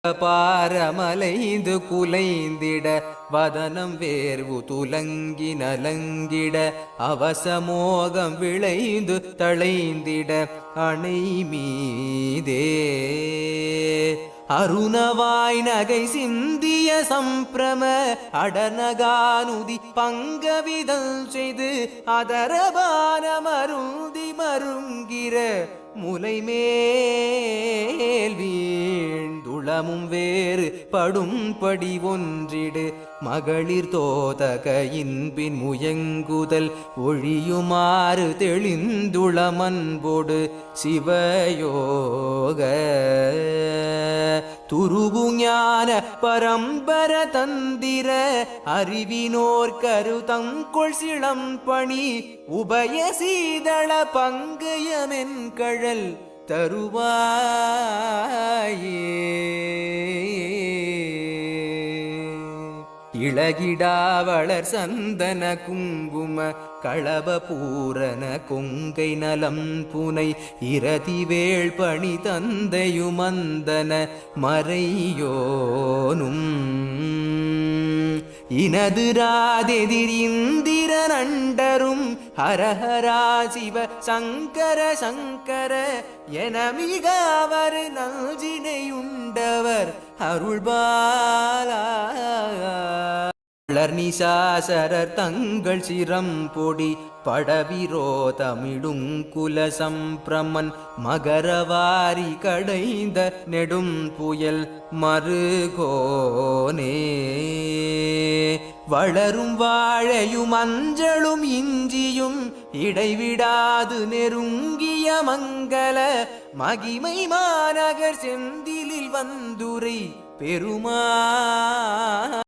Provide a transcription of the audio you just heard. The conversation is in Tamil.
பாரமலைந்து குலைந்திட வதனம் வேர்வு துலங்கி நலங்கிட அவசமோகம் விளைந்து தளைந்திட அணை மீதே அருணவாய் நகை சிந்திய சம்பிரம அடநகானுதி பங்கவிதல் செய்து அதரபான மருந்தி மருங்கிற முலை மேல் வீழ்ந்துளமும் வேறு படும்படி ஒன்றிடு மகளிர் தோதக இன்பின் முயங்குதல் ஒழியுமாறு தெளிந்துளமன்போடு சிவயோக துருகுஞான பரம்பர தந்திர அறிவினோர் கருதங்கொள் சிளம்பணி உபய சீதள பங்கயமென் கழல் தருவாயே இளகிடாவளர் சந்தன குங்கும களப பூரண கொங்கை நலம் புனை இரதிவேள் பணி தந்தையுமந்தன மறையோனும் இனது ராதெதிர் இந்திர நண்டரும் ஹரஹரா சிவ சங்கர சங்கர என மிக அவர் நல்ஜினையுண்டவர் அருள்பாலா நிசாசரர் தங்கள் சிரம் பொடி படவிரோதமிடும் குல சம்பிரமன் மகரவாரி கடைந்த நெடும் புயல் மருகோனே வளரும் வாழையும் அஞ்சலும் இஞ்சியும் இடைவிடாது நெருங்கிய மங்கள மகிமை மாநகர் செந்திலில் வந்துரை பெருமா